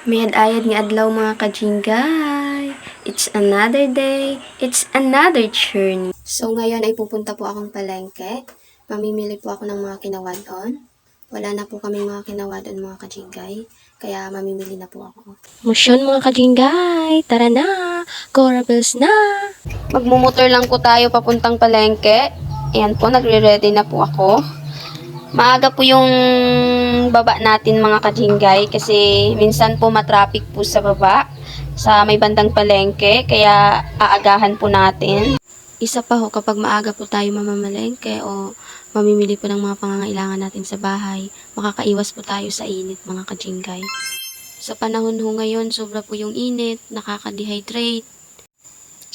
Mayad-ayad nga adlaw mga kajinggay. It's another day, it's another journey. So ngayon ay pupunta po akong palengke. Mamimili po ako ng mga kinawadon. Wala na po kami mga kinawadon mga kajinggay. Kaya mamimili na po ako. Musyon mga kajinggay, tara na! Corabels na! Magmumotor lang po tayo papuntang palengke. Ayan po, nagre-ready na po ako. Maaga po yung baba natin mga kajinggay kasi minsan po matraffic po sa baba sa may bandang palengke kaya aagahan po natin. Isa pa ho kapag maaga po tayo mamamalengke o mamimili po ng mga pangangailangan natin sa bahay, makakaiwas po tayo sa init mga kajinggay. Sa panahon ho ngayon, sobra po yung init, nakaka-dehydrate.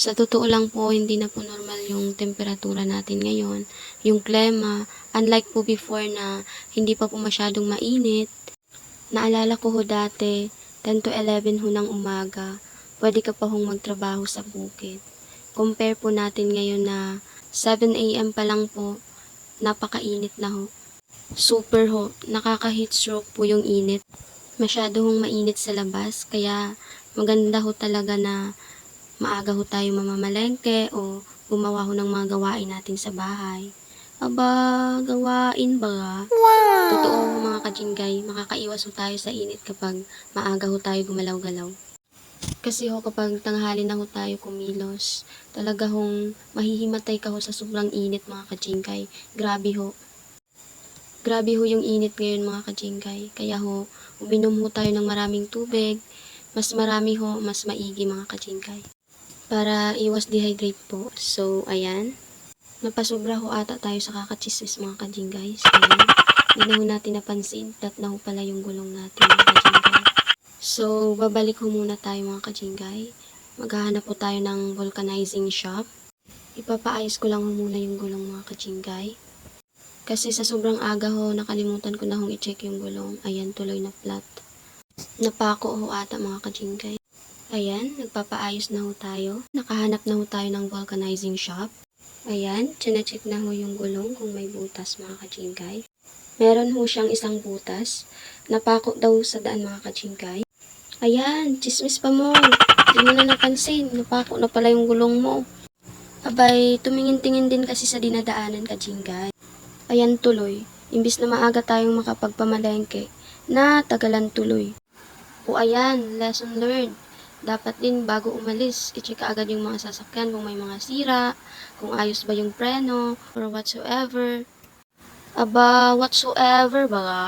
Sa totoo lang po, hindi na po normal yung temperatura natin ngayon. Yung klima, unlike po before na hindi pa po masyadong mainit. Naalala ko ho dati, 10 to 11 ho ng umaga, pwede ka pa hong magtrabaho sa bukid. Compare po natin ngayon na 7 a.m. pa lang po, napakainit na ho. Super ho, nakaka-heat stroke po yung init. Masyado hong mainit sa labas, kaya maganda ho talaga na maaga ho tayo mamamalengke o gumawa ho ng mga gawain natin sa bahay. Aba, gawain ba? Wow! Totoo mga kajinggay, makakaiwas ho tayo sa init kapag maaga ho tayo gumalaw-galaw. Kasi ho kapag tanghali na ho tayo kumilos, talaga hong mahihimatay ka ho sa sobrang init mga kajinggay. Grabe ho. Grabe ho yung init ngayon mga kajinggay. Kaya ho, uminom ho tayo ng maraming tubig. Mas marami ho, mas maigi mga kajinggay. Para iwas dehydrate po. So, ayan. Napasobra ho ata tayo sa kakachismis mga kajinggay. So, ayan. Hindi na ho natin napansin. Flat na ho pala yung gulong natin mga kajinggay. So, babalik ho muna tayo mga kajinggay. Maghahanap po tayo ng vulcanizing shop. Ipapaayos ko lang ho muna yung gulong mga kajinggay. Kasi sa sobrang aga ho, nakalimutan ko na hong i-check yung gulong. Ayan, tuloy na flat. Napako ho ata mga kajinggay. Ayan, nagpapaayos na ho tayo. Nakahanap na ho tayo ng vulcanizing shop. Ayan, chine-check na ho yung gulong kung may butas mga kajinggay. Meron ho siyang isang butas. Napako daw sa daan mga kajinggay. Ayan, chismis pa mo. Hindi mo na napansin. Napako na pala yung gulong mo. Abay, tumingin-tingin din kasi sa dinadaanan kajinggay. Ayan tuloy. Imbis na maaga tayong makapagpamalengke, natagalan tuloy. O ayan, lesson learned. Dapat din bago umalis, i-check agad yung mga sasakyan kung may mga sira, kung ayos ba yung preno, or whatsoever. Aba, whatsoever ba?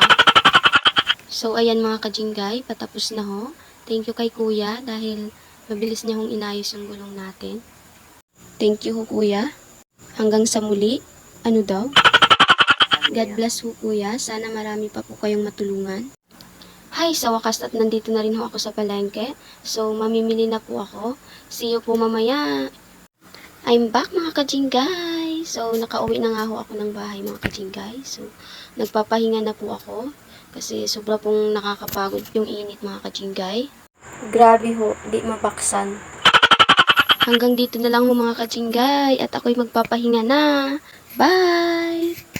So, ayan mga kajinggay, patapos na ho. Thank you kay kuya dahil mabilis niya hong inayos yung gulong natin. Thank you ho kuya. Hanggang sa muli. Ano daw? God bless ho kuya. Sana marami pa po kayong matulungan. Hi, sa wakas at nandito na rin ho ako sa palengke. So, mamimili na po ako. See you po mamaya. I'm back mga kajinggay. So, nakauwi na nga ho ako ng bahay mga kajinggay. So, nagpapahinga na po ako. Kasi sobra pong nakakapagod yung init mga kajinggay. Grabe ho, di mabaksan. Hanggang dito na lang ho mga kajinggay. At ako'y magpapahinga na. Bye!